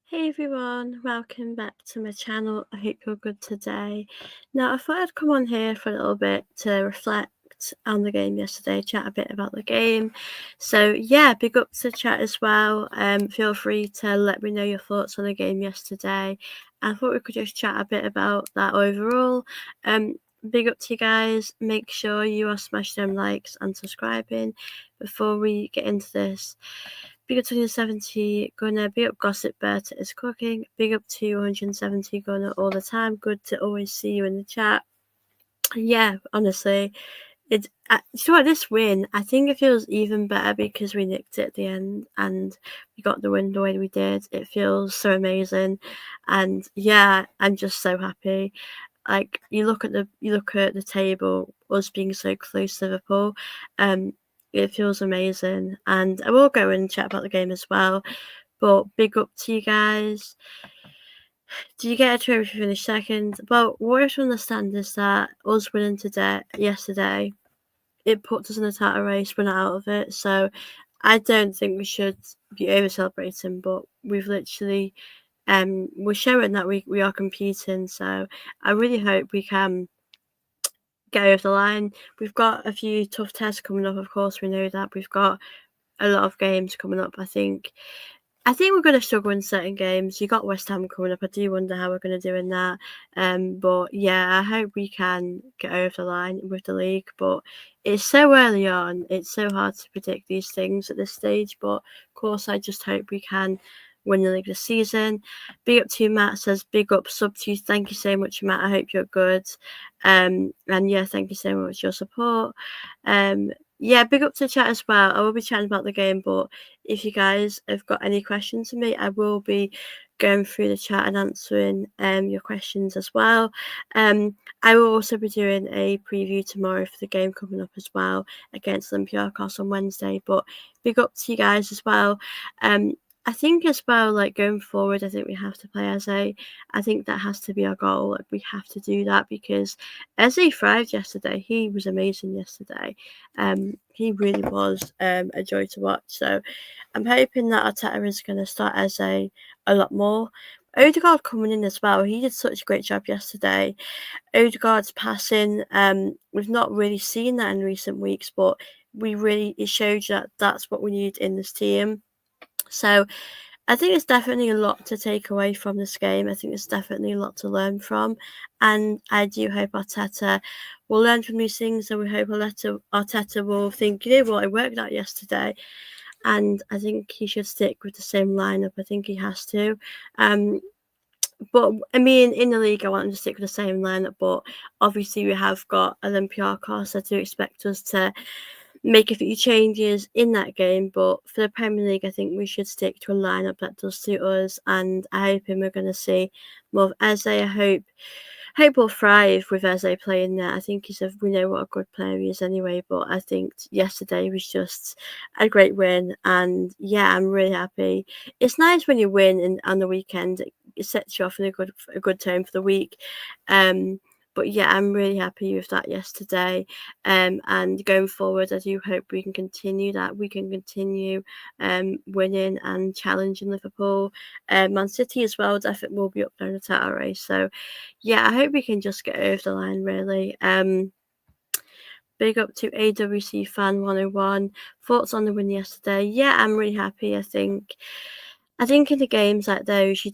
Hey everyone, welcome back to my channel. I hope you're good today. Now, I thought I'd come on here for a little bit to reflect on the game yesterday, chat a bit about the game. So, yeah, big up to chat as well. Feel free to let me know your thoughts on the game yesterday. I thought we could just chat a bit about that overall. Big up to you guys. Make sure you are smashing them likes and subscribing before we get into this. Big up to 270 Gunner, big up Gossip Berta is cooking, big up to 170 Gunner all the time. Good to always see you in the chat. Yeah, honestly, it's you know what, this win, I think it feels even better because we nicked it at the end and we got the win the way we did. It feels so amazing, and yeah, I'm just so happy. Like you look at the table, us being so close to Liverpool, it feels amazing. And I will go and chat about the game as well. But big up to you guys. Do you get a trophy if you finish second? Well, what you have to understand is that us winning yesterday, it puts us in a title race. We're not out of it, so I don't think we should be over celebrating. But we've literally, we're showing that we are competing. So I really hope we can get over the line. We've got a few tough tests coming up, of course, we know that. We've got a lot of games coming up, I think. We're going to struggle in certain games. You got West Ham coming up. I do wonder how we're going to do in that. But yeah, I hope we can get over the line with the league. But it's so early on. It's so hard to predict these things at this stage. But of course, I just hope we can win the league this season. Big up to Matt says, big up sub to you. Thank you so much, Matt. I hope you're good. And yeah, thank you so much for your support. Yeah, big up to chat as well. I will be chatting about the game, but if you guys have got any questions for me, I will be going through the chat and answering your questions as well. I will also be doing a preview tomorrow for the game coming up as well against Olympiacos on Wednesday. But big up to you guys as well. I think as well, like going forward, I think we have to play Eze. I think that has to be our goal. Like we have to do that because Eze thrived yesterday. He was amazing yesterday. He really was a joy to watch. So I'm hoping that Arteta is going to start Eze a lot more. Odegaard coming in as well. He did such a great job yesterday. Odegaard's passing, we've not really seen that in recent weeks, but it showed that that's what we need in this team. So I think there's definitely a lot to take away from this game. I think there's definitely a lot to learn from. And I do hope Arteta will learn from these things. And we hope Arteta will think, you know what, it worked out yesterday. And I think he should stick with the same lineup. I think he has to. But I mean, in the league, I want him to stick with the same lineup. But obviously, we have got Olympiacos. I do expect us to make a few changes in that game. But for the Premier League, I think we should stick to a lineup that does suit us. And I hope we're going to see more of Eze. I hope we'll thrive with Eze playing there. I think we know what a good player he is anyway. But I think yesterday was just a great win. And yeah, I'm really happy. It's nice when you win and on the weekend. It sets you off in a good tone for the week. But yeah, I'm really happy with that yesterday. And going forward, I do hope we can continue that. We can continue winning and challenging Liverpool. Man City as well, definitely will be up there in the title race. So yeah, I hope we can just get over the line really. Big up to AWC Fan 101. Thoughts on the win yesterday? Yeah, I'm really happy. I think in the games like those,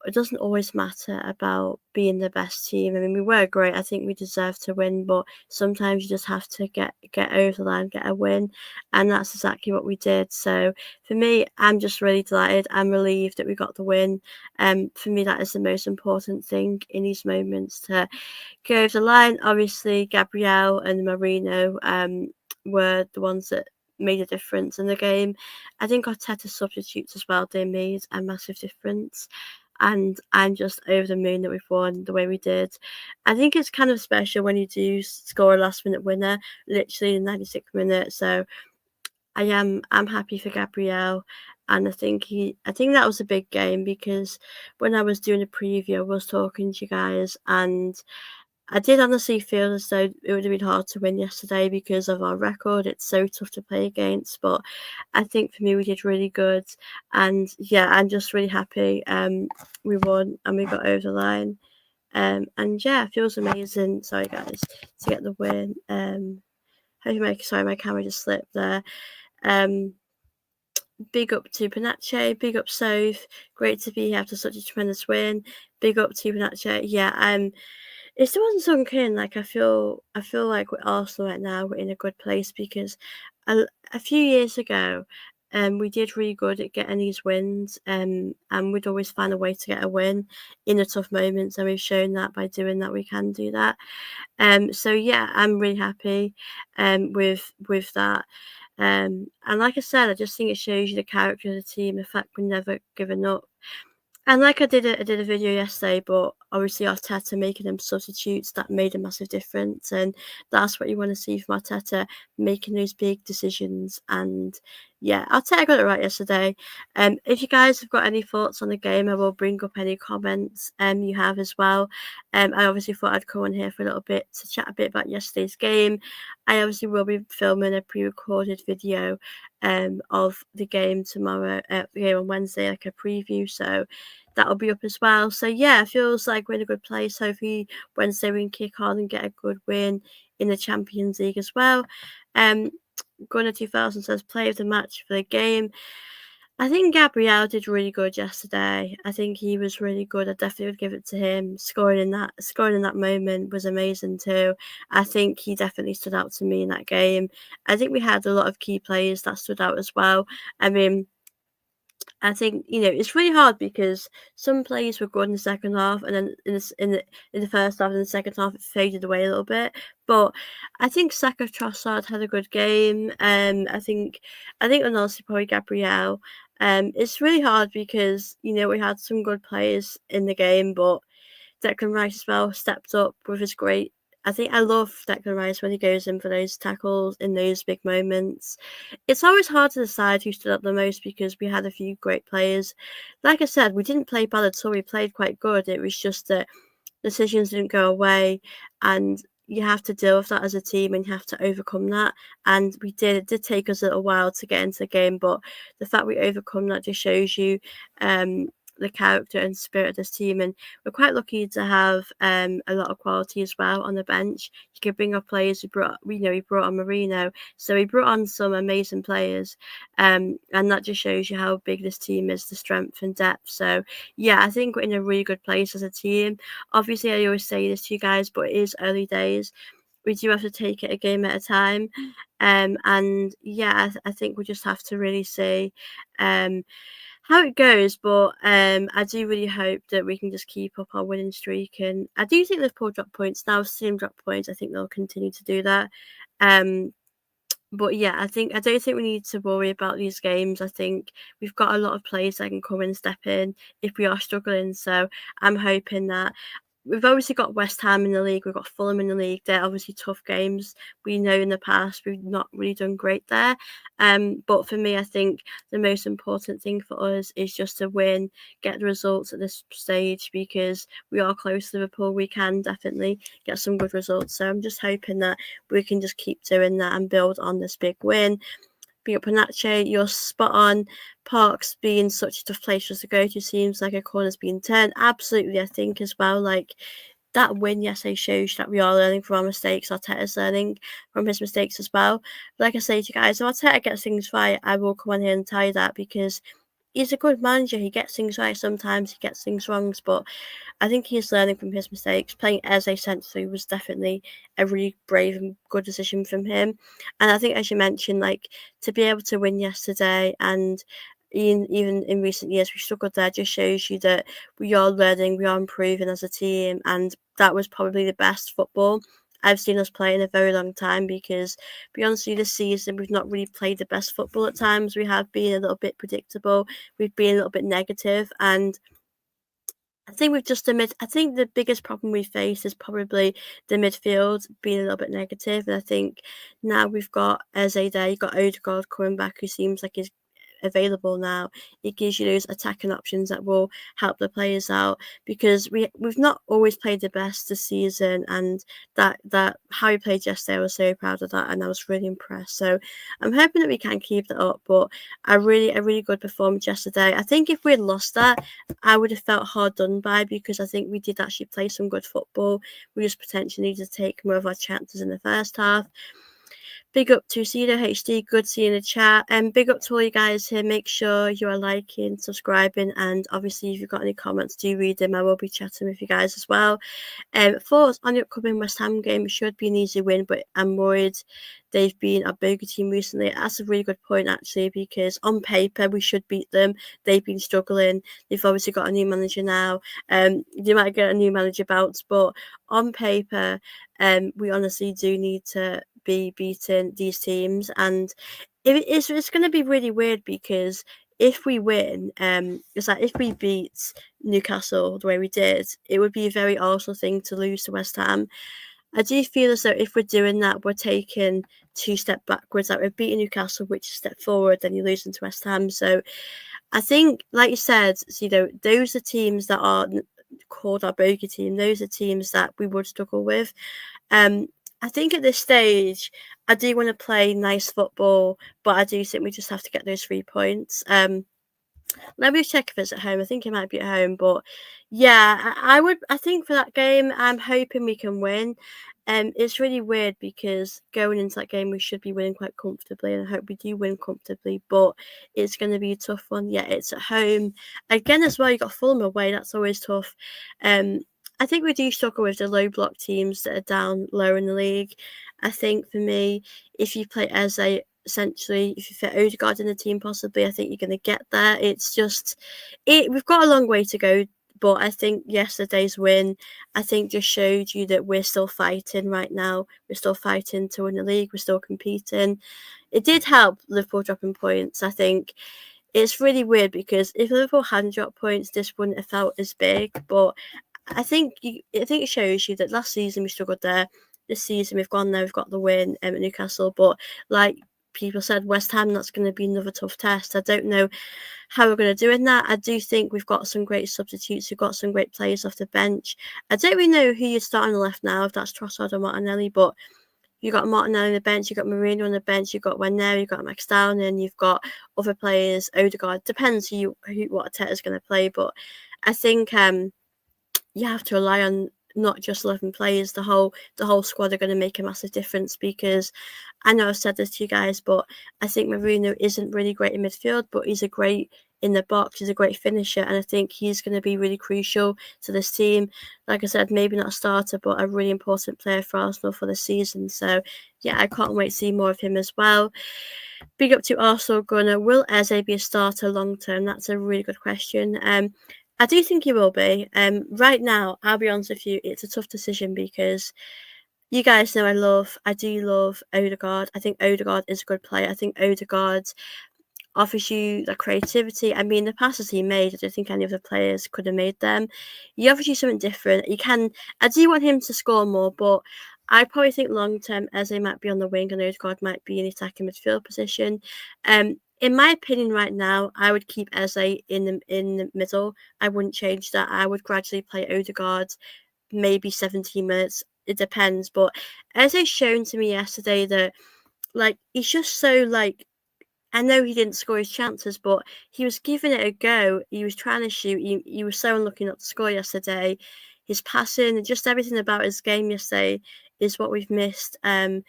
it doesn't always matter about being the best team. I mean, we were great. I think we deserved to win, but sometimes you just have to get over the line, get a win, and that's exactly what we did. So for me, I'm just really delighted. I'm relieved that we got the win. For me, that is the most important thing in these moments, to go over the line. Obviously, Gabriel and Merino were the ones that made a difference in the game. I think Arteta's substitutes as well, they made a massive difference. And I'm just over the moon that we've won the way we did. I think it's kind of special when you do score a last minute winner, literally in the 96th minute. So I'm happy for Gabriel. And I think that was a big game because when I was doing a preview, I was talking to you guys and I did honestly feel as though it would have been hard to win yesterday because of our record. It's so tough to play against, but I think for me we did really good, and yeah, I'm just really happy. We won and we got over the line. And yeah, it feels amazing. Sorry guys, to get the win. Sorry, my camera just slipped there. Big up to Panache, big up Soph. Great to be here after such a tremendous win. Big up to Panache. Yeah, it still wasn't sunk in. Like I feel like with Arsenal right now, we're in a good place because a few years ago, we did really good at getting these wins, and we'd always find a way to get a win in the tough moments, and we've shown that by doing that we can do that. So yeah, I'm really happy, with that. And like I said, I just think it shows you the character of the team, the fact we're never giving up. And like I did a video yesterday, but obviously Arteta making them substitutes, that made a massive difference, and that's what you want to see from Arteta, making those big decisions. And yeah, Arteta got it right yesterday. If you guys have got any thoughts on the game, I will bring up any comments you have as well. I obviously thought I'd come on here for a little bit to chat a bit about yesterday's game. I obviously will be filming a pre-recorded video of the game tomorrow, the game on Wednesday, like a preview. So that'll be up as well. So yeah, it feels like we're in a good place. Hopefully Wednesday we can kick on and get a good win in the Champions League as well. Gunnar 2000 says player of the match for the game. I think Gabriel did really good yesterday. I think he was really good. I definitely would give it to him. Scoring in that moment was amazing too. I think he definitely stood out to me in that game. I think we had a lot of key players that stood out as well. I mean, I think it's really hard because some players were good in the second half, and then in the first half and the second half it faded away a little bit. But I think Saka Trossard had a good game. I think and also probably Gabriel. It's really hard because we had some good players in the game, but Declan Rice as well stepped up with his great. I think I love Declan Rice when he goes in for those tackles in those big moments. It's always hard to decide who stood up the most because we had a few great players. Like I said, we didn't play bad at all. We played quite good. It was just that decisions didn't go away, and you have to deal with that as a team and you have to overcome that. And we did. It did take us a little while to get into the game, but the fact we overcome that just shows you the character and spirit of this team. And we're quite lucky to have a lot of quality as well on the bench. You could bring up players. We brought on Merino, so we brought on some amazing players, and that just shows you how big this team is, the strength and depth. So yeah, I think we're in a really good place as a team. Obviously, I always say this to you guys, but it is early days. We do have to take it a game at a time, and yeah, I think we just have to really see how it goes. But I do really hope that we can just keep up our winning streak, and I do think Liverpool drop points now. See them drop points. I think they'll continue to do that. But yeah, I don't think we need to worry about these games. I think we've got a lot of players that can come and step in if we are struggling. So I'm hoping that we've obviously got West Ham in the league, we've got Fulham in the league. They're obviously tough games. We know in the past we've not really done great there. But for me, I think the most important thing for us is just to win, get the results at this stage because we are close to Liverpool. We can definitely get some good results. So I'm just hoping that we can just keep doing that and build on this big win. Big up Panache, you're spot on. Parks being such a tough place for us to go to seems like a corner's being turned. Absolutely, I think as well. Like that win yesterday shows that we are learning from our mistakes. Arteta's learning from his mistakes as well. Like I say to you guys, if Arteta gets things right, I will come on here and tell you that because he's a good manager. He gets things right sometimes, he gets things wrong, but I think he's learning from his mistakes. Playing Eze centrally was definitely a really brave and good decision from him. And I think, as you mentioned, like to be able to win yesterday and even in recent years we struggled there just shows you that we are learning, we are improving as a team, and that was probably the best football I've seen us play in a very long time because, to be honest with you, this season we've not really played the best football at times. We have been a little bit predictable, we've been a little bit negative, and I think we've just I think the biggest problem we face is probably the midfield being a little bit negative, and I think now we've got Eze there, you've got Odegaard coming back, who seems like he's available now. It gives you those attacking options that will help the players out, because we've not always played the best this season, and that how we played yesterday, I was so proud of that, and I was really impressed. So I'm hoping that we can keep that up. But a really good performance yesterday. I think if we had lost that, I would have felt hard done by, because I think we did actually play some good football. We just potentially needed to take more of our chances in the first half. Big up to Cedo HD, good seeing the chat, and big up to all you guys here. Make sure you are liking, subscribing, and obviously if you've got any comments, do read them. I will be chatting with you guys as well. Thoughts on the upcoming West Ham game? It should be an easy win, but I'm worried they've been a bogey team recently. That's a really good point, actually, because on paper we should beat them. They've been struggling. They've obviously got a new manager now. They might get a new manager bounce, but on paper, we honestly do need to be beating these teams, and it's going to be really weird, because if we win, it's like if we beat Newcastle the way we did, it would be a very Arsenal thing to lose to West Ham. I do feel as though if we're doing that, we're taking 2 steps backwards. Like we're beating Newcastle, which is a step forward, then you're losing to West Ham. So I think, like you said, those are teams that are called our bogey team. Those are teams that we would struggle with. I think at this stage, I do want to play nice football, but I do think we just have to get those 3 points. Let me check if it's at home. I think it might be at home, but yeah, I think for that game, I'm hoping we can win. It's really weird, because going into that game, we should be winning quite comfortably, and I hope we do win comfortably, but it's going to be a tough one. Yeah, it's at home. Again, as well, you got Fulham away. That's always tough. I think we do struggle with the low block teams that are down low in the league. I think for me, if you play Eze, essentially, if you fit Odegaard in the team, possibly, I think you're going to get there. It's just, we've got a long way to go, but I think yesterday's win, I think, just showed you that we're still fighting right now. We're still fighting to win the league. We're still competing. It did help Liverpool dropping points. I think it's really weird, because if Liverpool hadn't dropped points, this wouldn't have felt as big. But I think it shows you that last season we struggled there. This season we've gone there, we've got the win at Newcastle. But like people said, West Ham, that's going to be another tough test. I don't know how we're going to do in that. I do think we've got some great substitutes. We've got some great players off the bench. I don't really know who you'd start on the left now, if that's Trossard or Martinelli, but you've got Martinelli on the bench, you've got Merino on the bench, you've got Werner, you've got Max Downing, you've got other players, Odegaard. Depends what Arteta's going to play, but I think you have to rely on not just 11 players. The whole squad are going to make a massive difference, because I know I've said this to you guys, but I think Merino isn't really great in midfield, but he's a great in the box. He's a great finisher, and I think he's going to be really crucial to this team. Like I said, maybe not a starter, but a really important player for Arsenal for the season. So yeah, I can't wait to see more of him as well. Big up to Arsenal Gunner. Will Eze be a starter long term? That's a really good question. I do think he will be. Right now, I'll be honest with you, it's a tough decision, because you guys know I do love Odegaard. I think Odegaard is a good player. I think Odegaard offers you the creativity. I mean, the passes he made, I don't think any of the players could have made them. He offers you something different. I do want him to score more, but I probably think long term, Eze might be on the wing and Odegaard might be in attacking midfield position. In my opinion, right now, I would keep Eze in the middle. I wouldn't change that. I would gradually play Odegaard, maybe 17 minutes. It depends. But Eze's shown to me yesterday that, like, he's just so, like, I know he didn't score his chances, but he was giving it a go. He was trying to shoot. He was so unlucky not to score yesterday. His passing and just everything about his game yesterday is what we've missed. And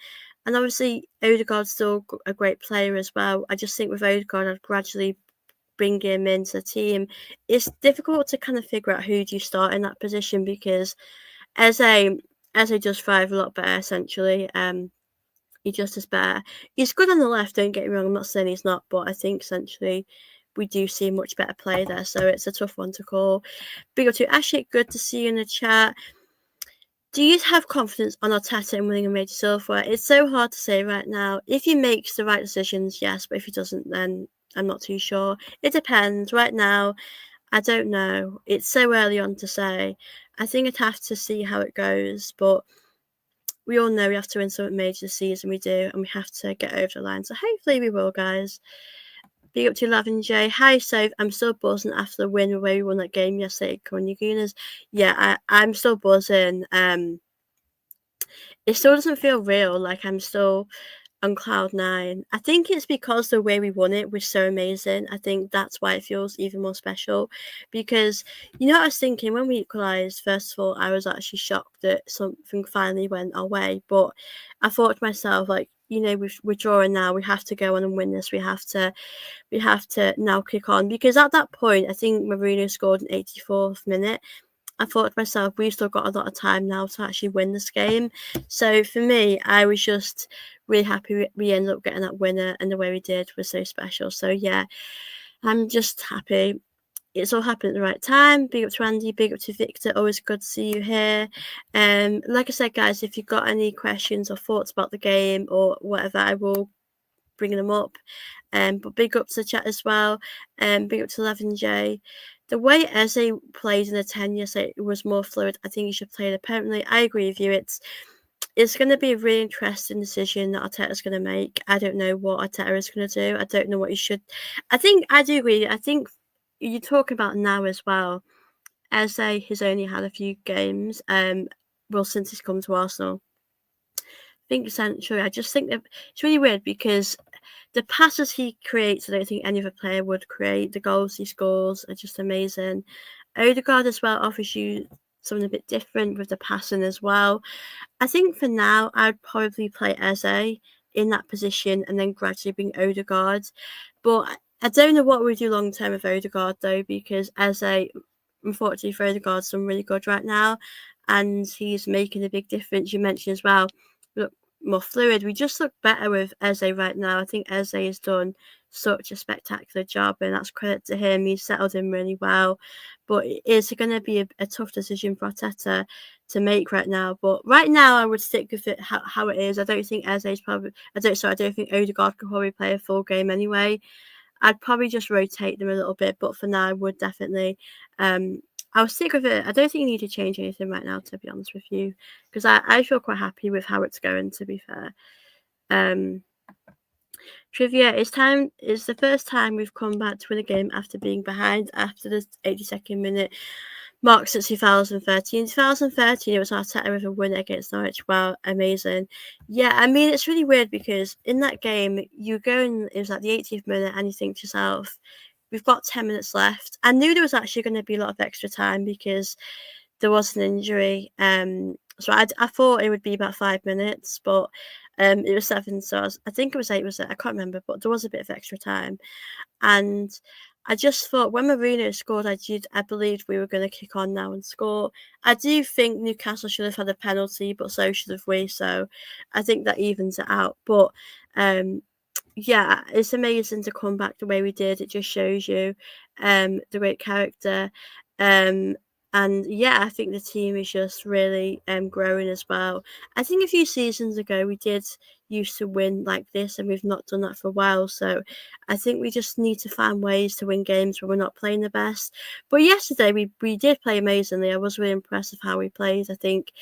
obviously, Odegaard's still a great player as well. I just think with Odegaard, I'd gradually bring him into the team. It's difficult to kind of figure out who do you start in that position, because Eze does thrive a lot better, essentially. He just is better. He's good on the left, don't get me wrong. I'm not saying he's not, but I think essentially we do see a much better play there. So it's a tough one to call. Big up to Ashley, good to see you in the chat. Do you have confidence on Arteta in winning a major silverware? It's so hard to say right now. If he makes the right decisions, yes, but if he doesn't, then I'm not too sure. It depends. Right now, I don't know. It's so early on to say. I think I'd have to see how it goes, but we all know we have to win something major this season. We do, and we have to get over the line. So hopefully we will, guys. Big up to 11J. Hi, Soph. I'm still buzzing after the win where we won that game yesterday. Come on, you Gooners. Yeah, I'm still buzzing. It still doesn't feel real. Like I'm still on cloud nine. I think it's because the way we won it was so amazing. I think that's why it feels even more special. Because you know what I was thinking when we equalised, first of all, I was actually shocked that something finally went our way. But I thought to myself, like, you know, we're drawing now, we have to go on and win this. We have to now kick on. Because at that point, I think Merino scored in 84th minute. I thought to myself, we've still got a lot of time now to actually win this game. So for me, I was just really happy we ended up getting that winner, and the way we did was so special. So yeah, I'm just happy. It's all happened at the right time. Big up to Andy, big up to Victor. Always good to see you here. Like I said, guys, if you've got any questions or thoughts about the game or whatever, I will bring them up. But big up to the chat as well. Big up to 11J. The way Eze played in the 10 yesterday was more fluid. I think he should play it permanently. I agree with you. It's going to be a really interesting decision that Arteta's going to make. I don't know what Arteta is going to do. I don't know what he should. I do agree. I think you talk about now as well. Eze has only had a few games. Since he's come to Arsenal. I think essentially, I just think that it's really weird because the passes he creates, I don't think any other player would create. The goals he scores are just amazing. Odegaard as well offers you something a bit different with the passing as well. I think for now, I'd probably play Eze in that position and then gradually bring Odegaard. But I don't know what we do long term with Odegaard though, because Eze, unfortunately for Odegaard's done really good right now, and he's making a big difference. You mentioned as well, look more fluid. We just look better with Eze right now. I think Eze has done such a spectacular job, and that's credit to him. He's settled in really well. But it's going to be a tough decision for Arteta to make right now. But right now, I would stick with it how it is. I don't think Eze's probably. I don't think Odegaard could probably play a full game anyway. I'd probably just rotate them a little bit, but for now, I would definitely. I'll stick with it. I don't think you need to change anything right now, to be honest with you, because I feel quite happy with how it's going, to be fair. Trivia, it's the first time we've come back to win a game after being behind after the 82nd minute mark since 2013. 2013, it was Arteta with a win against Norwich. Wow, amazing. Yeah, I mean, it's really weird because in that game, you go and it was like the 80th minute and you think to yourself, we've got 10 minutes left. I knew there was actually going to be a lot of extra time because there was an injury. So I thought it would be about 5 minutes, but it was 7. So I think it was 8. Was it? I can't remember, but there was a bit of extra time. And I just thought when Merino scored, I believed we were going to kick on now and score. I do think Newcastle should have had a penalty, but so should have we. So I think that evens it out. But yeah, it's amazing to come back the way we did. It just shows you the great character. And yeah, I think the team is just really growing as well. I think a few seasons ago we did used to win like this, and we've not done that for a while. So I think we just need to find ways to win games when we're not playing the best. But yesterday we did play amazingly. I was really impressed with how we played. I think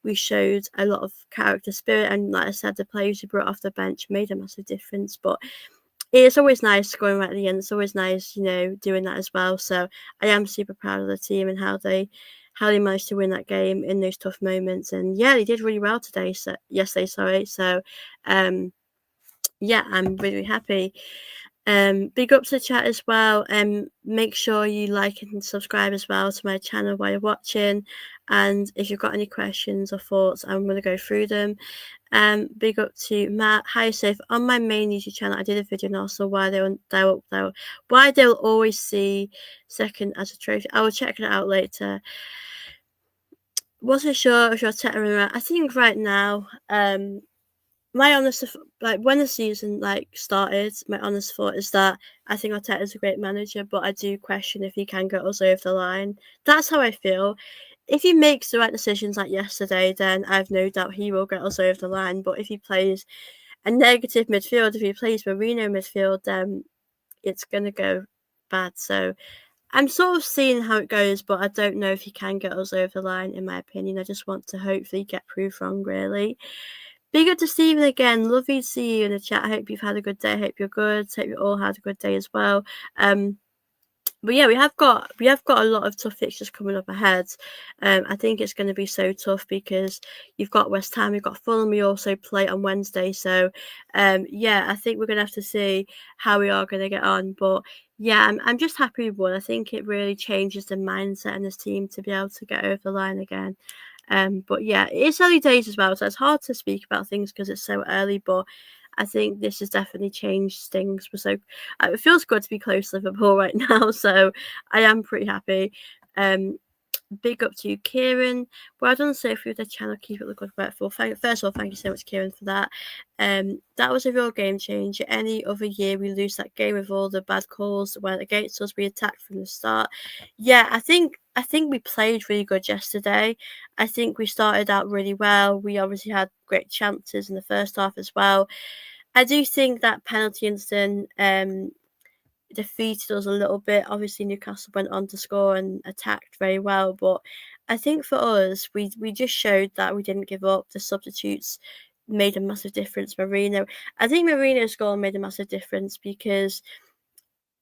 we showed a lot of character spirit, and like I said, the players who brought off the bench made a massive difference. But it's always nice scoring right at the end. It's always nice, doing that as well. So I am super proud of the team and how they managed to win that game in those tough moments. And yeah, they did really well today. So yesterday, sorry. So yeah, I'm really happy. Big up to the chat as well. Make sure you like and subscribe as well to my channel while you're watching. And if you've got any questions or thoughts, I'm going to go through them. Big up to Matt. Hi, Sif. On my main YouTube channel, I did a video on also why they'll always see second as a trophy. I will check it out later. Wasn't sure if you're Arteta. I think right now, my honest, when the season started, my honest thought is that I think Arteta is a great manager, but I do question if he can get us over the line. That's how I feel. If he makes the right decisions like yesterday, then I've no doubt he will get us over the line. But if he plays a negative midfield, if he plays Merino midfield, then it's going to go bad. So I'm sort of seeing how it goes, but I don't know if he can get us over the line, in my opinion. I just want to hopefully get proved wrong, really. Big up to Stephen again. Lovely to see you in the chat. I hope you've had a good day. I hope you're good. Hope you all had a good day as well. But yeah, we have got a lot of tough fixtures coming up ahead. I think it's going to be so tough because you've got West Ham, you've got Fulham. We also play on Wednesday, so yeah, I think we're going to have to see how we are going to get on. But yeah, I'm just happy with one. I think it really changes the mindset in this team to be able to get over the line again. But yeah, it's early days as well, so it's hard to speak about things because it's so early. But I think this has definitely changed things. So it feels good to be close to Liverpool right now. So I am pretty happy. Big up to you, Kieran. Well done, Sophie, with the channel. Keep it the good work for. First of all, thank you so much, Kieran, for that. That was a real game changer. Any other year we lose that game with all the bad calls that went against us. We attacked from the start. Yeah, I think we played really good yesterday. I think we started out really well. We obviously had great chances in the first half as well. I do think that penalty incident defeated us a little bit. Obviously, Newcastle went on to score and attacked very well, but I think for us, we just showed that we didn't give up. The substitutes made a massive difference. I think Merino's goal made a massive difference because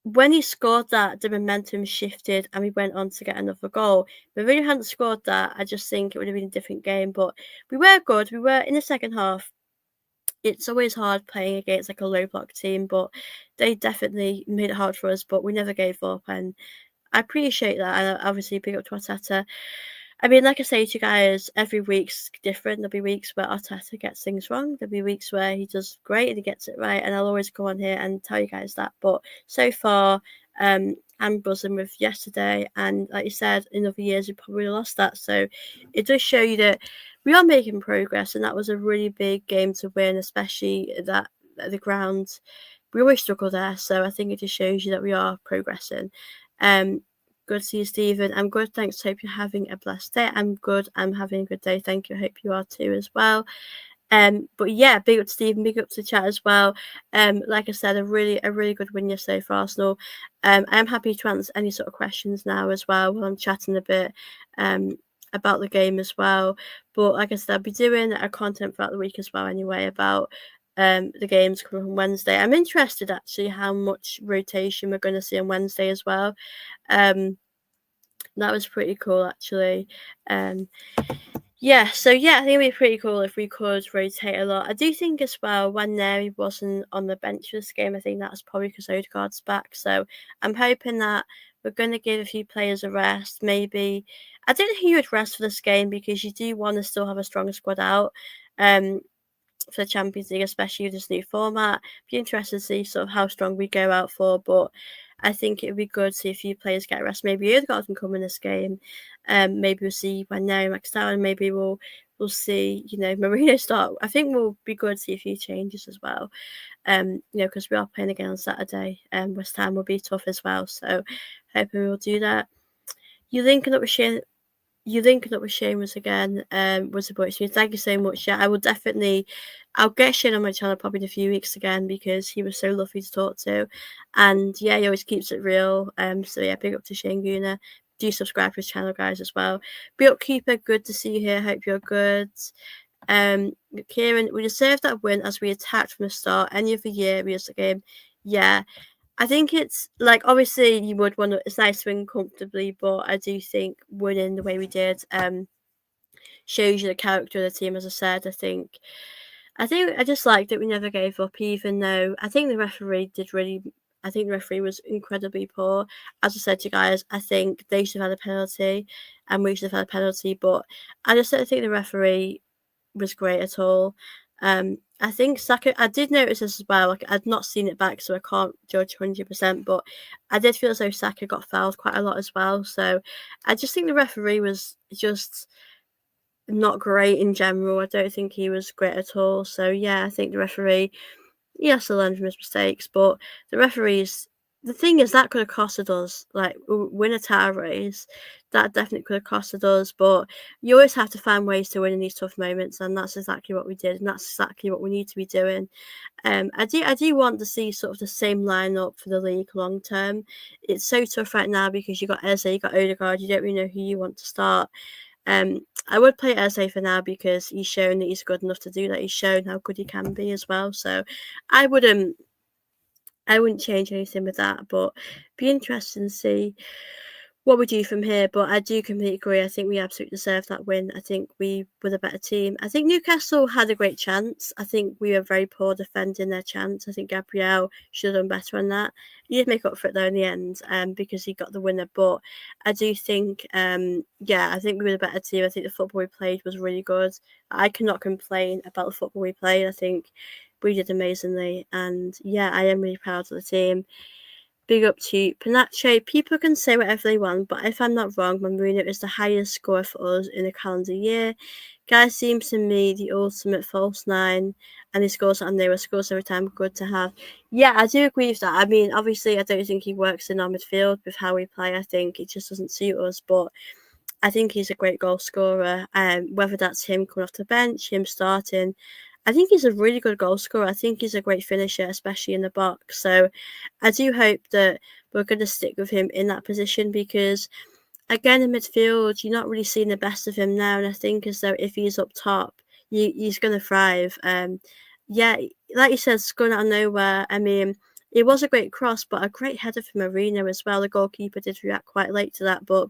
when he scored that, the momentum shifted and we went on to get another goal. If Merino hadn't scored that, I just think it would have been a different game. But we were good. We were in the second half. It's always hard playing against like a low block team, but they definitely made it hard for us. But we never gave up, and I appreciate that. And obviously, big up to Arteta. I mean, like I say to you guys, every week's different. There'll be weeks where Arteta gets things wrong. There'll be weeks where he does great and he gets it right. And I'll always come on here and tell you guys that. But so far, I'm buzzing with yesterday. And like you said, in other years, we probably lost that. So it does show you that we are making progress. And that was a really big game to win, especially that at the ground. We always struggle there. So I think it just shows you that we are progressing. Good to see you, Stephen. I'm good, thanks. Hope you're having a blessed day. I'm good. I'm having a good day. Thank you. I hope you are too as well. But yeah, big up to Stephen, big up to the chat as well. Like I said, a really good win yesterday for Arsenal. I am happy to answer any sort of questions now as well while I'm chatting a bit about the game as well. But like I said, I'll be doing a content throughout the week as well anyway about the games coming on Wednesday. I'm interested actually how much rotation we're going to see on Wednesday as well. That was pretty cool actually. Yeah, so yeah, I think it'd be pretty cool if we could rotate a lot. I do think as well when Neri wasn't on the bench for this game, I think that's probably because Odegaard's back. So I'm hoping that we're going to give a few players a rest. Maybe I don't think you would rest for this game because you do want to still have a stronger squad out. For the Champions League, especially with this new format. Be interested to see sort of how strong we go out for, but I think it would be good to see a few players get a rest. Maybe Odegaard can come in this game. Maybe we'll see when Neri maxed out, and maybe we'll see, Merino start. I think we'll be good to see a few changes as well. Because we are playing again on Saturday. West Ham will be tough as well, so hoping we'll do that. You linking up with Shane? You linking up with Seamus again was a bunch. Thank you so much. Yeah, I'll get Shane on my channel probably in a few weeks again because he was so lovely to talk to, and yeah, he always keeps it real. So yeah, big up to Shane Guna. Do subscribe to his channel, guys, as well. Be up, keeper. Good to see you here. Hope you're good. Kieran, we deserved that win as we attacked from the start. Any other year we the game, yeah. I think it's like obviously you would want to. It's nice to win comfortably, but I do think winning the way we did shows you the character of the team. As I said, I think I just like that we never gave up, even though I think the referee did really. I think the referee was incredibly poor. As I said to you guys, I think they should have had a penalty, and we should have had a penalty. But I just don't think the referee was great at all. I think Saka, I did notice this as well. Like I'd not seen it back, so I can't judge 100%. But I did feel as though Saka got fouled quite a lot as well. So I just think the referee was just not great in general. I don't think he was great at all. So yeah, I think the referee, he has to learn from his mistakes. But the referees, the thing is, that could have costed us. Like win a title race, that definitely could have costed us. But you always have to find ways to win in these tough moments, and that's exactly what we did, and that's exactly what we need to be doing. I do want to see sort of the same lineup for the league long term. It's so tough right now because you got Eze, you got Odegaard, you don't really know who you want to start. I would play Eze for now because he's shown that he's good enough to do that. He's shown how good he can be as well. So I wouldn't change anything with that, but be interesting to see what we do from here. But I do completely agree. I think we absolutely deserve that win. I think we were the better team. I think Newcastle had a great chance. I think we were very poor defending their chance. I think Gabriel should have done better on that. He did make up for it though in the end, because he got the winner. But I do think, I think we were the better team. I think the football we played was really good. I cannot complain about the football we played. I think we did amazingly, and yeah, I am really proud of the team. Big up to Panache. People can say whatever they want, but if I'm not wrong, Merino is the highest scorer for us in a calendar year. Guy seems to me the ultimate false nine, and he scores and they were scores every time. Good to have. Yeah, I do agree with that. I mean, obviously, I don't think he works in our midfield with how we play. I think it just doesn't suit us, but I think he's a great goal scorer. Whether that's him coming off the bench, him starting, I think he's a really good goal scorer. I think he's a great finisher, especially in the box. So I do hope that we're going to stick with him in that position because, again, in midfield, you're not really seeing the best of him now. And I think as though if he's up top, he's going to thrive. Yeah, like you said, scoring out of nowhere. I mean, it was a great cross, but a great header from Merino as well. The goalkeeper did react quite late to that, but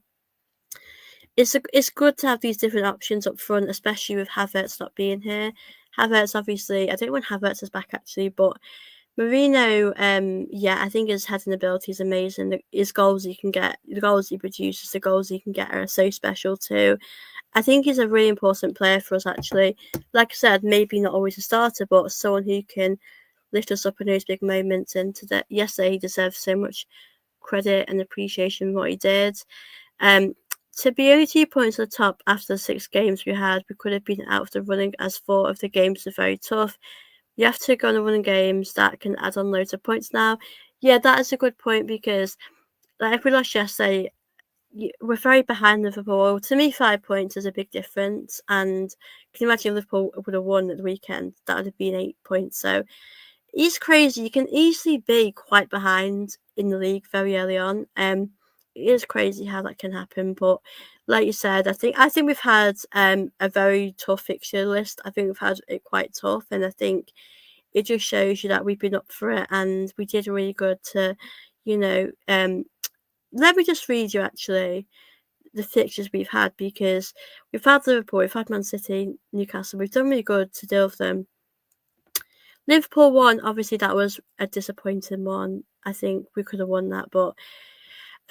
it's good to have these different options up front, especially with Havertz not being here. Havertz, obviously, I don't want Havertz is back actually, but Merino, I think his heading ability is amazing. His goals he can get, the goals he produces, the goals he can get are so special too. I think he's a really important player for us actually. Like I said, maybe not always a starter, but someone who can lift us up in those big moments. And yesterday he deserves so much credit and appreciation for what he did. To be only 2 points at the top after the 6 games we had, we could have been out of the running as 4 of the games are very tough. You have to go on the running games that can add on loads of points now. Yeah, that is a good point because if we lost yesterday, we're very behind Liverpool. To me, 5 points is a big difference. And can you imagine if Liverpool would have won at the weekend? That would have been 8 points. So it's crazy. You can easily be quite behind in the league very early on. It is crazy how that can happen. But like you said, I think we've had a very tough fixture list. I think we've had it quite tough, and I think it just shows you that we've been up for it, and we did really good to, let me just read you actually the fixtures we've had because we've had Liverpool, we've had Man City, Newcastle. We've done really good to deal with them. Liverpool won, obviously that was a disappointing one. I think we could have won that, but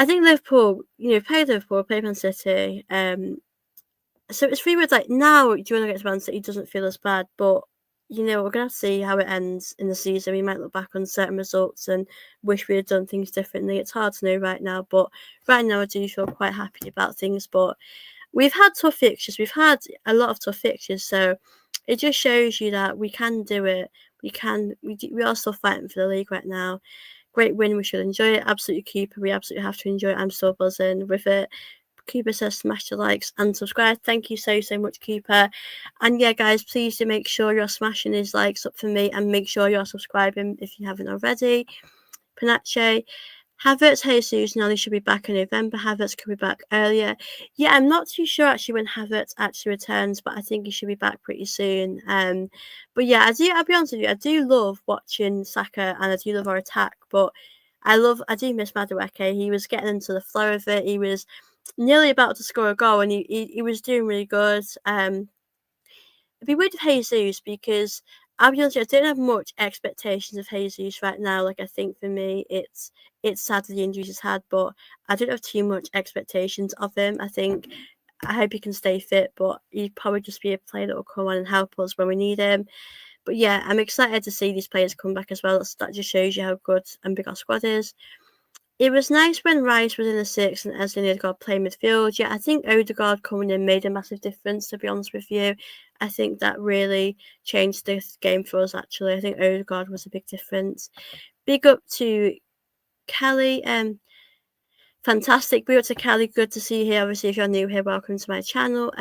I think Liverpool, played Liverpool, played Man City. So it's really weird. Like now, during against Man City, doesn't feel as bad, but we're gonna have to see how it ends in the season. We might look back on certain results and wish we had done things differently. It's hard to know right now, but right now I do feel quite happy about things. But we've had tough fixtures. We've had a lot of tough fixtures, so it just shows you that we can do it. We can. We are still fighting for the league right now. Great win. We should enjoy it. Absolutely Cooper. We absolutely have to enjoy it. I'm still buzzing with it. Cooper says smash the likes and subscribe. Thank you so much, Cooper. And yeah, guys, please do make sure you're smashing his likes up for me and make sure you're subscribing if you haven't already. Panache. Havertz, Jesus, Nelly should be back in November. Havertz could be back earlier. Yeah, I'm not too sure actually when Havertz actually returns, but I think he should be back pretty soon. But yeah, I'll be honest with you, I do love watching Saka and I do love our attack, but I do miss Madueke. He was getting into the flow of it. He was nearly about to score a goal and he was doing really good. It'd be weird with Jesus because I'll be honest, I don't have much expectations of Jesus right now. Like I think for me, it's sad the injuries he's had, but I don't have too much expectations of him. I hope he can stay fit, but he'd probably just be a player that will come on and help us when we need him. But yeah, I'm excited to see these players come back as well. That just shows you how good and big our squad is. It was nice when Rice was in the 6 and Esley Odegaard playing midfield. Yeah, I think Odegaard coming in made a massive difference, to be honest with you. I think that really changed this game for us, actually. I think Odegaard was a big difference. Big up to Kelly. Fantastic. Big up to Kelly. Good to see you here. Obviously, if you're new here, welcome to my channel.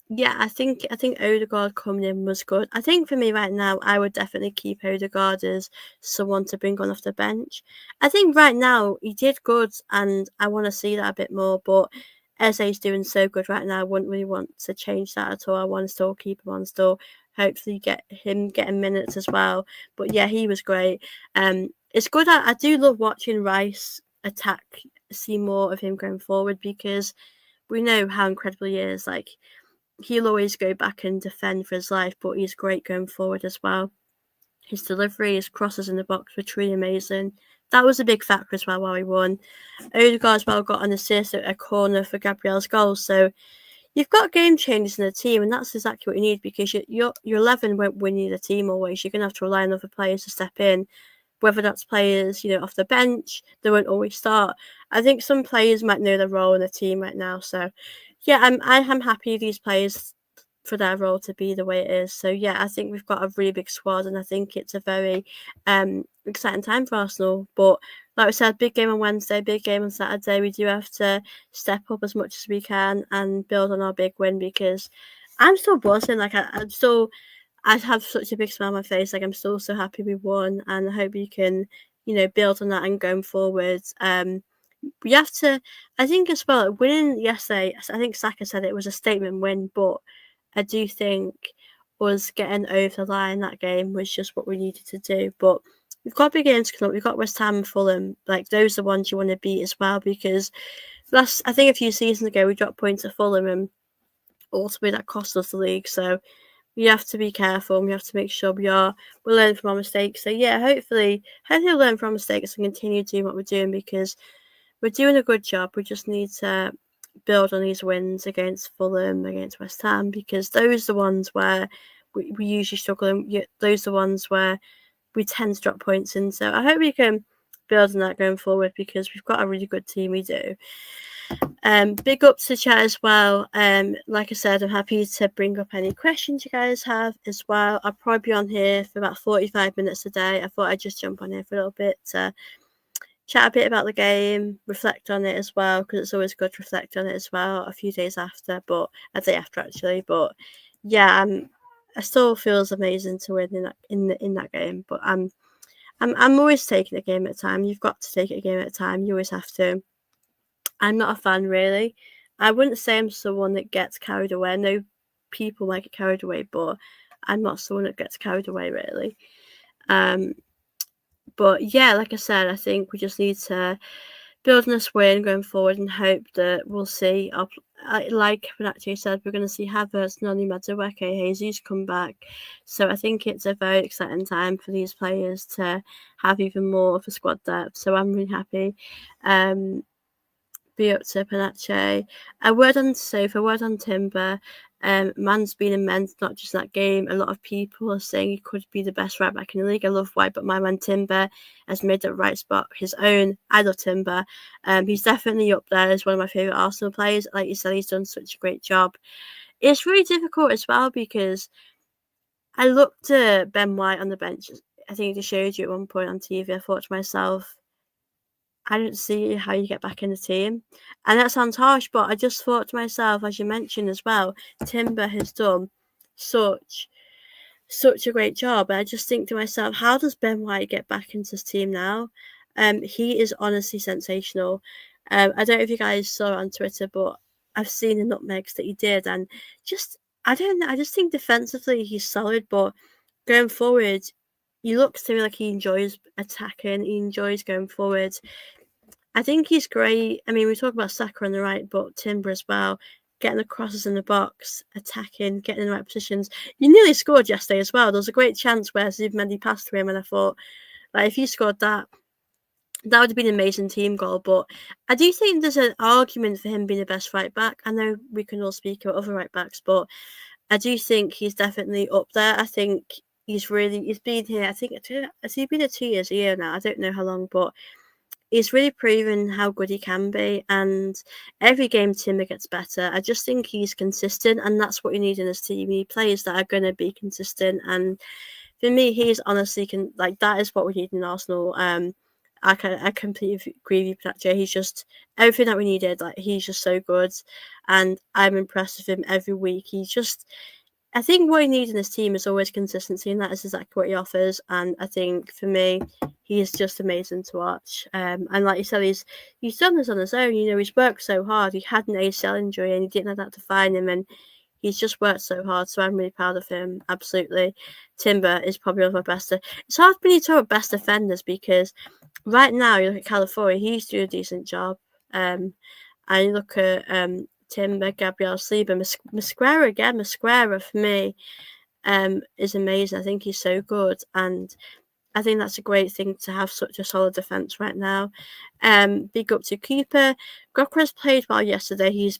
Yeah, I think Odegaard coming in was good. I think for me right now, I would definitely keep Odegaard as someone to bring on off the bench. I think right now he did good, and I want to see that a bit more. But Eze's doing so good right now. I wouldn't really want to change that at all. I want to still keep him on, still hopefully get him getting minutes as well. But yeah, he was great. It's good. I do love watching Rice attack, see more of him going forward, because we know how incredible he is. Like, he'll always go back and defend for his life, but he's great going forward as well. His delivery, his crosses in the box were truly amazing. That was a big factor as well while we won. Odegaard as well got an assist at a corner for Gabriel's goal. So you've got game changers in the team, and that's exactly what you need, because your 11 won't win you the team always. You're going to have to rely on other players to step in, whether that's players, off the bench. They won't always start. I think some players might know their role in the team right now. So yeah, I'm happy these players for their role to be the way it is. So yeah, I think we've got a really big squad, and I think it's a very exciting time for Arsenal. But like I said, big game on Wednesday, big game on Saturday. We do have to step up as much as we can and build on our big win, because I'm still buzzing. Like, I have such a big smile on my face. Like, I'm still so happy we won, and I hope we can, build on that and going forward. We have to, I think as well, winning yesterday, I think Saka said it was a statement win, but I do think us getting over the line that game was just what we needed to do. But we've got big games coming up. We've got West Ham and Fulham. Like, those are the ones you want to beat as well, because I think a few seasons ago we dropped points at Fulham, and ultimately that cost us the league. So we have to be careful, and we have to make sure we learn from our mistakes. So yeah, hopefully we'll learn from our mistakes and continue doing what we're doing, because we're doing a good job. We just need to build on these wins against Fulham, against West Ham, because those are the ones where we usually struggle, and those are the ones where we tend to drop points in. So I hope we can build on that going forward, because we've got a really good team, we do. Big up to chat as well. Like I said, I'm happy to bring up any questions you guys have as well. I'll probably be on here for about 45 minutes a day. I thought I'd just jump on here for a little bit to chat a bit about the game, reflect on it as well, because it's always good to reflect on it as well a few days after, but a day after actually. But yeah, I still feels amazing to win in that game. But I'm always taking a game at a time. You've got to take it a game at a time. You always have to. I'm not a fan, really. I wouldn't say I'm someone that gets carried away. I know people might get carried away, but I'm not someone that gets carried away, really. But yeah, like I said, I think we just need to build on this win going forward and hope that we'll see. Like Panache said, we're going to see Havertz, Noni Madueke, Jesus come back. So I think it's a very exciting time for these players to have even more of a squad depth. So I'm really happy. Be up to Panache. A word on Sofa, a word on Timber. Man's been immense, not just that game. A lot of people are saying he could be the best right back in the league. I love White, but my man Timber has made that right spot his own. I love Timber. He's definitely up there as one of my favourite Arsenal players. Like you said, he's done such a great job. It's really difficult as well, because I looked at Ben White on the bench. I think he showed you at one point on TV. I thought to myself, I don't see how you get back in the team. And that sounds harsh, but I just thought to myself, as you mentioned as well, Timber has done such a great job. I just think to myself, how does Ben White get back into his team now? He is honestly sensational. I don't know if you guys saw it on Twitter, but I've seen the nutmegs that he did, and I don't know. I just think defensively he's solid, but going forward, he looks to me like he enjoys attacking. He enjoys going forward. I think he's great. I mean, we talk about Saka on the right, but Timber as well, getting the crosses in the box, attacking, getting in the right positions. You nearly scored yesterday as well. There was a great chance where Zubimendi passed to him, and I thought, like, if you scored that, that would have been an amazing team goal. But I do think there's an argument for him being the best right back. I know we can all speak about other right backs, but I do think he's definitely up there. I think he's been here, I think, has he been here 2 years, a year now? I don't know how long, but he's really proven how good he can be, and every game Timber gets better. I just think he's consistent, and that's what you need in this team. You need players that are going to be consistent, and for me, he's honestly that is what we need in Arsenal. I completely agree with you, Panache. He's just everything that we needed. Like, he's just so good, and I'm impressed with him every week. I think what he needs in his team is always consistency, and that is exactly what he offers. And I think for me, he is just amazing to watch. And like you said, he's done this on his own. You know, he's worked so hard. He had an ACL injury, and he didn't have that to define him, and he's just worked so hard. So I'm really proud of him. Absolutely, Timber is probably one of my best. It's hard for me to talk about best defenders because right now you look at California, he's doing a decent job. And you look at Timber, Gabriel, Sleeper, Mosquera again. Mosquera for me is amazing. I think he's so good, and I think that's a great thing to have such a solid defence right now. Big up to Cooper. Gokras played well yesterday. He's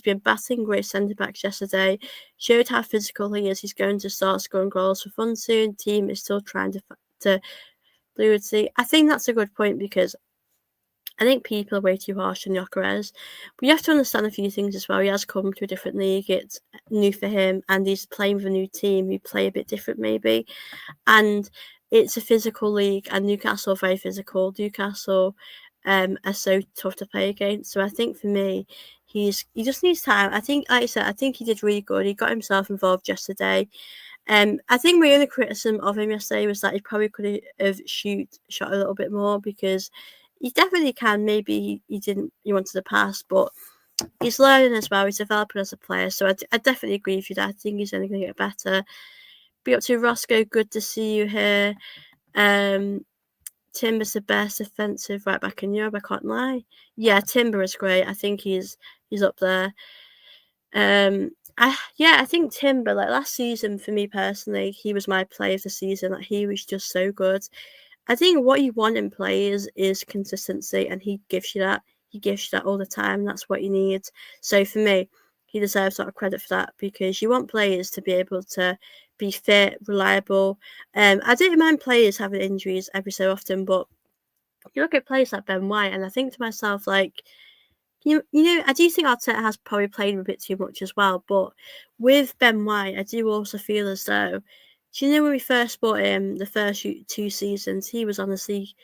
been batting great centre backs yesterday. Showed how physical he is. He's going to start scoring goals for fun soon. Team is still trying to fluidity. I think that's a good point because I think people are way too harsh on Gyökeres. But you have to understand a few things as well. He has come to a different league. It's new for him, and he's playing with a new team who play a bit different maybe. And it's a physical league, and Newcastle are very physical. Newcastle are so tough to play against. So I think for me, he just needs time. I think, like I said, I think he did really good. He got himself involved yesterday. I think my only criticism of him yesterday was that he probably could have shot a little bit more because he definitely can. Maybe he wanted to pass, but he's learning as well. He's developing as a player. So I definitely agree with you that I think he's only going to get better. Be up to Roscoe. Good to see you here. Timber's the best offensive right back in Europe. I can't lie. Yeah, Timber is great. I think he's up there. I think Timber, like last season for me personally, he was my player of the season. Like he was just so good. I think what you want in players is consistency, and he gives you that. He gives you that all the time. That's what you need. So for me, he deserves a lot of credit for that because you want players to be able to be fit, reliable. I don't mind players having injuries every so often, but you look at players like Ben White, and I think to myself, like, you know, I do think Arteta has probably played a bit too much as well. But with Ben White, I do also feel as though, do you know when we first bought him, the first 2 seasons, he was honestly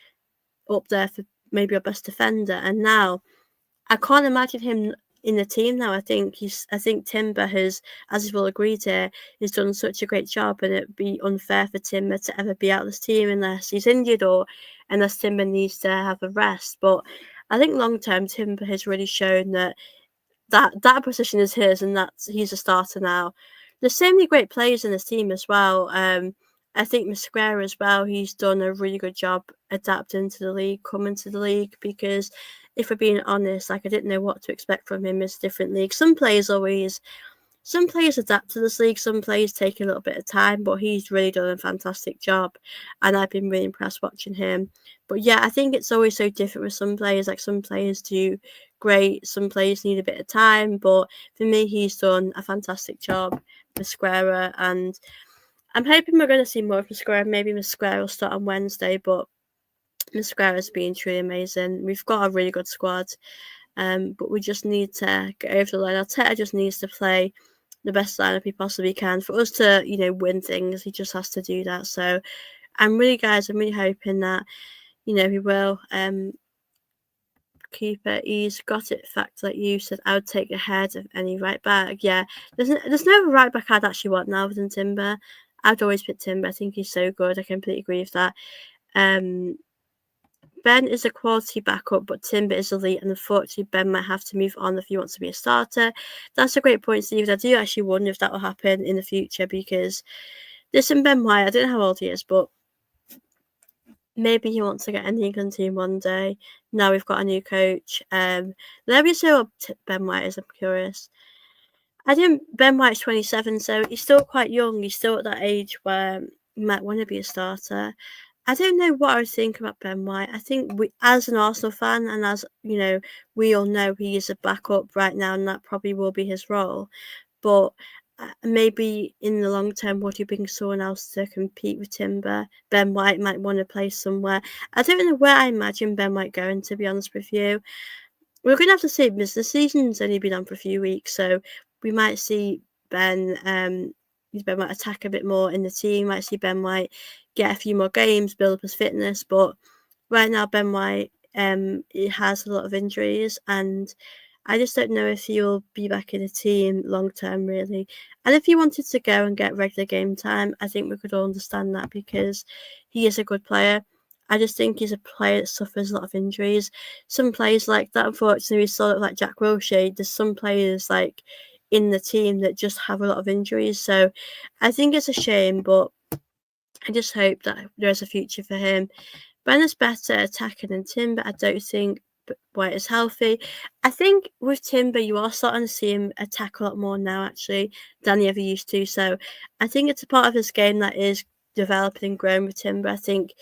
up there for maybe our best defender, and now I can't imagine him in the team now. I think Timber has, as you've all agreed here, has done such a great job, and it'd be unfair for Timber to ever be out of this team unless he's injured or unless Timber needs to have a rest. But I think long term, Timber has really shown that position is his, and that he's a starter now. There's so many great players in this team as well. I think Mosquera as well. He's done a really good job adapting to the league, coming to the league. Because if we're being honest, like I didn't know what to expect from him as a different league. Some players adapt to this league. Some players take a little bit of time, but he's really done a fantastic job, and I've been really impressed watching him. But yeah, I think it's always so different with some players. Like some players do great, some players need a bit of time. But for me, he's done a fantastic job, Mosquera, and I'm hoping we're going to see more of Mosquera. Maybe Mosquera will start on Wednesday, but Mosquera has been truly amazing. We've got a really good squad, but we just need to get over the line. Arteta just needs to play the best lineup he possibly can for us to, win things. He just has to do that. So I'm really hoping that, he will. Keeper, he's got it. Fact, like you said, I would take ahead of any right back. Yeah, there's no right back I'd actually want now than Timber. I'd always pick Timber. I think he's so good. I completely agree with that. Ben is a quality backup, but Timber is elite, and unfortunately, Ben might have to move on if he wants to be a starter. That's a great point, Steve. I do actually wonder if that will happen in the future because listen, Ben White, I don't know how old he is, but maybe he wants to get in the England team one day. Now we've got a new coach. Let me see what Ben White is. I'm curious. Ben White's 27, so he's still quite young. He's still at that age where he might want to be a starter. I don't know what I would think about Ben White. I think as an Arsenal fan, and as we all know he is a backup right now, and that probably will be his role. But maybe in the long term, would you bring someone else to compete with Timber? Ben White might want to play somewhere. I don't know where I imagine Ben White going, to be honest with you. We're going to have to see because the season's only been on for a few weeks, so we might see Ben might attack a bit more in the team. Might see Ben White get a few more games, build up his fitness. But right now, Ben White he has a lot of injuries, and I just don't know if he'll be back in the team long term, really. And if he wanted to go and get regular game time, I think we could all understand that because he is a good player. I just think he's a player that suffers a lot of injuries. Some players like that, unfortunately, we saw it like Jack Wilshere. There's some players like in the team that just have a lot of injuries. So I think it's a shame, but I just hope that there's a future for him. Ben is better attacking than Timber. I don't think White is healthy. I think with Timber, you are starting to see him attack a lot more now, actually, than he ever used to. So I think it's a part of his game that is developing and growing with Timber. I think,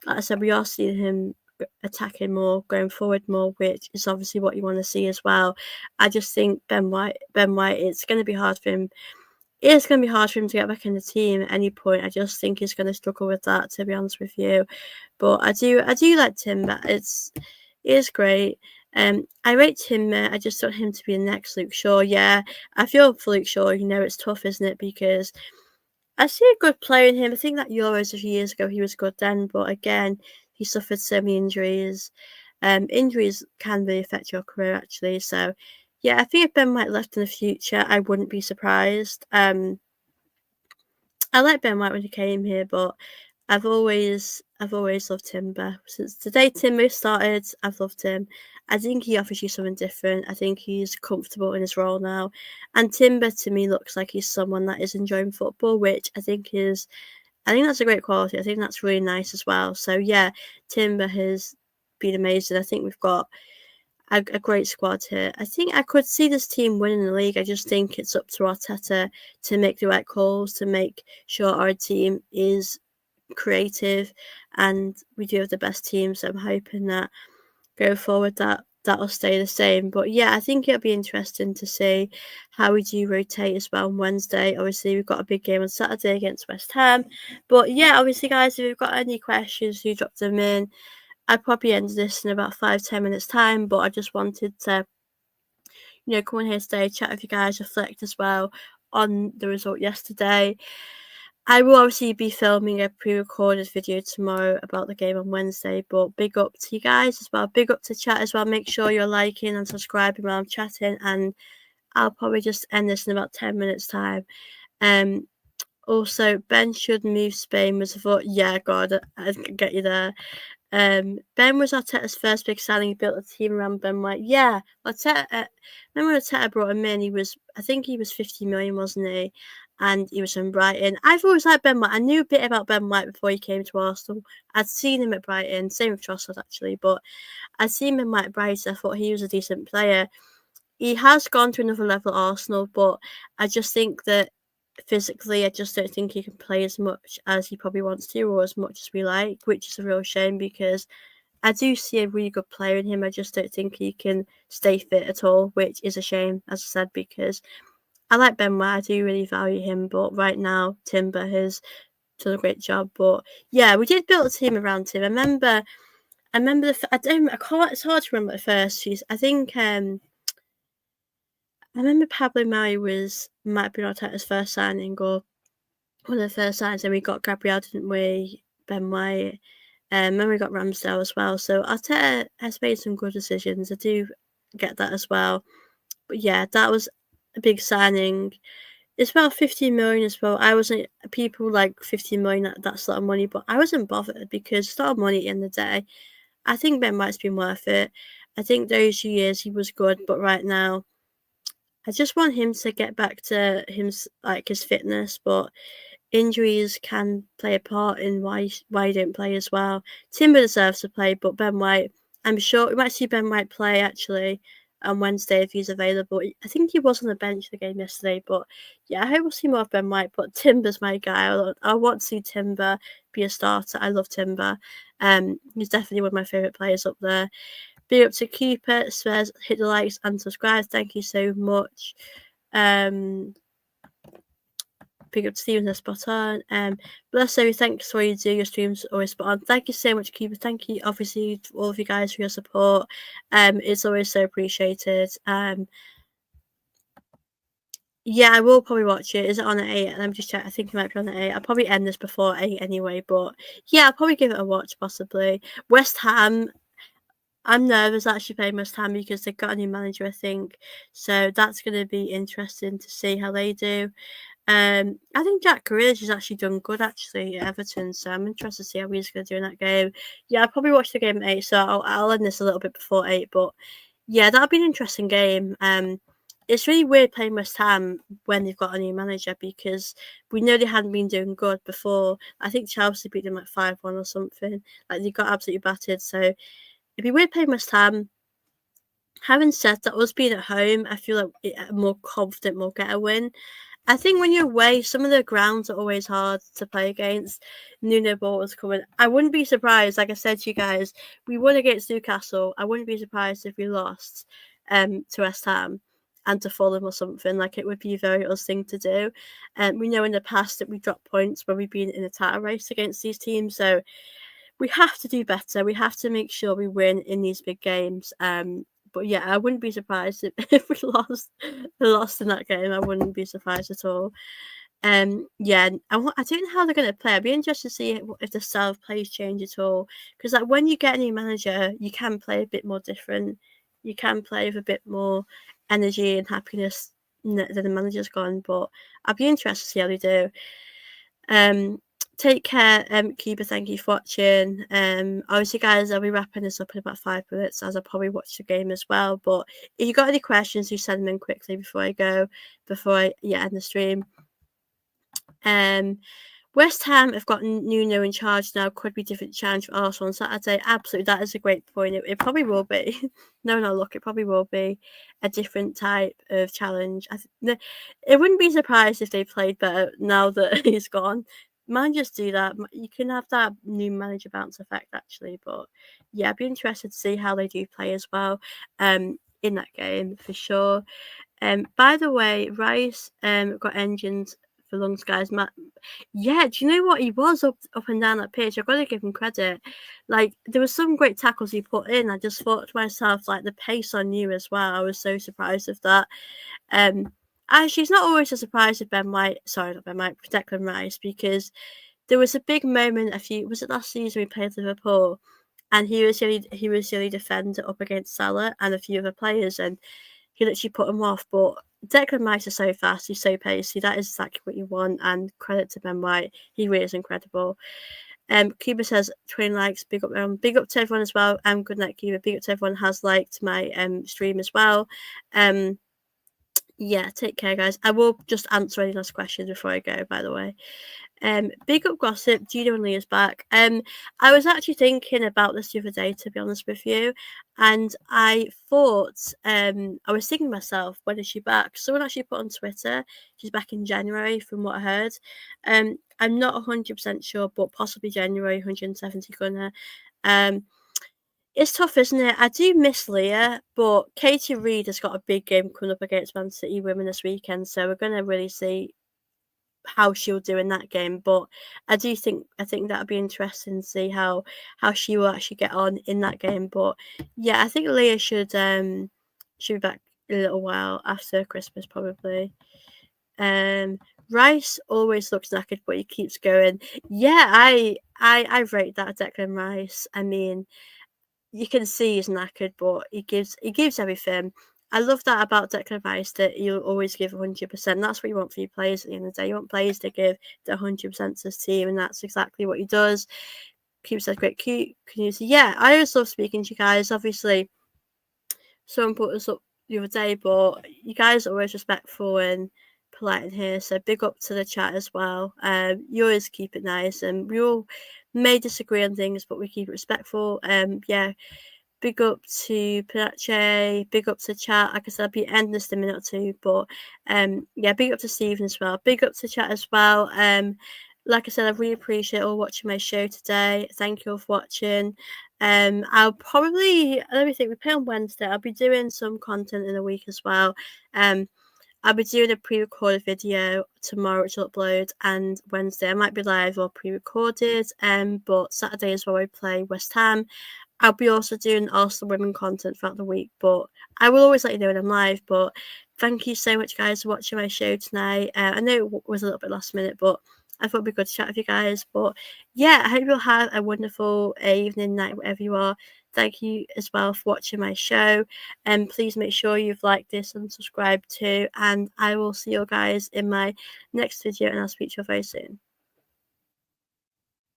like I said, we are seeing him attacking more, going forward more, which is obviously what you want to see as well. I just think Ben White, it's going to be hard for him. It's going to be hard for him to get back in the team at any point. I just think he's going to struggle with that, to be honest with you. But I do like Timber. It is great. I rate Timber. I just want him to be the next Luke Shaw. Yeah, I feel for Luke Shaw. It's tough, isn't it? Because I see a good player in him. I think that Euros a few years ago he was good then, but again he suffered so many injuries. Injuries can really affect your career actually. So yeah, I think if Ben White left in the future, I wouldn't be surprised. I like Ben White when he came here, but I've always loved Timber. Since the day Timber started, I've loved him. I think he offers you something different. I think he's comfortable in his role now. And Timber to me looks like he's someone that is enjoying football, which I think that's a great quality. I think that's really nice as well. So yeah, Timber has been amazing. I think we've got a great squad here. I think I could see this team winning the league. I just think it's up to Arteta to make the right calls, to make sure our team is creative and we do have the best team. So I'm hoping that going forward that'll stay the same. But yeah, I think it'll be interesting to see how we do rotate as well on Wednesday. Obviously, we've got a big game on Saturday against West Ham. But yeah, obviously, guys, if you've got any questions, you drop them in. I'd probably end this in about 5-10 minutes time, but I just wanted to, come on here today, chat with you guys, reflect as well on the result yesterday. I will obviously be filming a pre-recorded video tomorrow about the game on Wednesday, but big up to you guys as well. Big up to chat as well. Make sure you're liking and subscribing while I'm chatting, and I'll probably just end this in about 10 minutes time. Also, Ben should move Spain was a thought. Yeah, God, I get you there. Ben was Arteta's first big signing. He built a team around Ben White. Yeah, Arteta. Remember when Arteta brought him in? I think he was 50 million, wasn't he? And he was from Brighton. I've always liked Ben White. I knew a bit about Ben White before he came to Arsenal. I'd seen him at Brighton. Same with Trossard actually, but I'd seen Ben White at Brighton. I thought he was a decent player. He has gone to another level at Arsenal, but I just think that physically, I just don't think he can play as much as he probably wants to or as much as we like, which is a real shame because I do see a really good player in him. I just don't think he can stay fit at all, which is a shame, as I said, because I like Ben White. I do really value him, but right now, Timber has done a great job. But yeah, we did build a team around him. I remember it's hard to remember at first. I remember Pablo Mari might have been Arteta's first signing or one of the first signings, and we got Gabriel, didn't we? Ben White, and then we got Ramsdale as well. So Arteta has made some good decisions. I do get that as well. But yeah, that was a big signing. It's about 15 million as well. I wasn't people like 15 million. That's a lot of money, but I wasn't bothered because it's not money at the end of the day. I think Ben White's been worth it. I think those 2 years he was good, but right now I just want him to get back to his fitness, but injuries can play a part in why he don't play as well. Timber deserves to play, but Ben White, I'm sure we might see Ben White play actually on Wednesday if he's available. I think he was on the bench the game yesterday, but yeah, I hope we'll see more of Ben White. But Timber's my guy. I want to see Timber be a starter. I love Timber. He's definitely one of my favourite players up there. Big up to Cooper, Spurs, hit the likes and subscribe. Thank you so much. Big up to Steven, they're spot on. Bless you, thanks for what you do. Your streams always spot on. Thank you so much, Cooper. Thank you, obviously, to all of you guys for your support. It's always so appreciated. Yeah, I will probably watch it. Is it on at 8? Let me just check. I think it might be on at 8. I'll probably end this before 8 anyway, but yeah, I'll probably give it a watch, possibly. West Ham. I'm nervous actually playing West Ham because they've got a new manager, I think. So that's going to be interesting to see how they do. I think Jack Grealish has actually done good actually at Everton, so I'm interested to see how he's going to do in that game. Yeah, I'll probably watch the game at 8, so I'll end this a little bit before 8, but yeah, that'll be an interesting game. It's really weird playing West Ham when they've got a new manager because we know they hadn't been doing good before. I think Chelsea beat them like 5-1 or something. Like they got absolutely battered, so it'd be weird playing West Ham. Having said that, us being at home, I feel like more confident we'll get a win. I think when you're away, some of the grounds are always hard to play against. Nuno Ball was coming. I wouldn't be surprised, like I said to you guys, we won against Newcastle. I wouldn't be surprised if we lost to West Ham and to Fulham or something. Like, it would be a very us thing to do. We know in the past that we dropped points when we've been in a title race against these teams. So we have to do better. We have to make sure we win in these big games. But yeah, I wouldn't be surprised if we lost in that game. I wouldn't be surprised at all. Yeah, I don't know how they're going to play. I'd be interested to see if the style of plays change at all. Because like when you get a new manager, you can play a bit more different. You can play with a bit more energy and happiness than the manager's gone. But I'd be interested to see how they do. Take care, Cuba. Thank you for watching. Obviously, guys, I'll be wrapping this up in about 5 minutes as I probably watch the game as well. But if you got any questions, you send them in quickly before I go, before I end the stream. West Ham have got Nuno in charge now. Could be different challenge for Arsenal on Saturday. Absolutely, that is a great point. It probably will be. No, look, it probably will be a different type of challenge. It wouldn't be surprised if they played better now that he's gone. Managers do that. You can have that new manager bounce effect actually, but yeah, I'd be interested to see how they do play as well. In that game for sure. By the way, Rice got engines for lungs, guys. Yeah, do you know what he was up and down that pitch? I've got to give him credit. Like there was some great tackles he put in. I just thought to myself, like the pace on you as well. I was so surprised of that. Actually, it's not always a surprise with Declan Rice, because there was a big moment was it last season we played Liverpool, and he was the only defender up against Salah and a few other players, and he literally put him off. But Declan Rice is so fast, he's so pacey. That is exactly what you want, and credit to Ben White. He really is incredible. Cuba says 20 likes, big up to everyone as well. Good night, Cuba. Big up to everyone who has liked my stream as well. Yeah, take care, guys. I will just answer any last questions before I go, by the way. Big up gossip. Gino and Leah's back. I was actually thinking about this the other day, to be honest with you, and I thought I was thinking to myself, when is she back? Someone actually put on Twitter she's back in January, from what I heard. I'm not 100% sure, but possibly January. 170 gunner. It's tough, isn't it? I do miss Leah, but Katie Reid has got a big game coming up against Man City women this weekend, so we're going to really see how she'll do in that game. But I think that'll be interesting to see how she will actually get on in that game. But yeah, I think Leah should be back in a little while after Christmas probably. Rice always looks knackered, but he keeps going. Yeah, I rate that Declan Rice. I mean, you can see he's knackered, but he gives everything. I love that about Declan Rice, that he'll always give 100%. That's what you want for your players at the end of the day. You want players to give the 100% to his team, and that's exactly what he does. Keeps that great community. Yeah, I always love speaking to you guys. Obviously, someone put us up the other day, but you guys are always respectful and polite in here. So big up to the chat as well. You always keep it nice, and we all may disagree on things, but we keep it respectful. Yeah. Big up to Pinache, big up to chat. Like I said, I'll be ending this in a minute or two, but yeah, big up to Stephen as well. Big up to chat as well. Like I said, I really appreciate all watching my show today. Thank you all for watching. I'll probably, let me think, we play on Wednesday. I'll be doing some content in a week as well. I'll be doing a pre-recorded video tomorrow, which I'll upload, and Wednesday I might be live or pre-recorded. But Saturday is where I play West Ham. I'll be also doing Arsenal women content throughout the week, but I will always let you know when I'm live. But thank you so much, guys, for watching my show tonight. I know it was a little bit last minute, but I thought it'd be good to chat with you guys. But yeah, I hope you'll have a wonderful evening, night, whatever you are. thank you as well for watching my show, and please make sure you've liked this and subscribed too, and I will see you guys in my next video, and I'll speak to you very soon.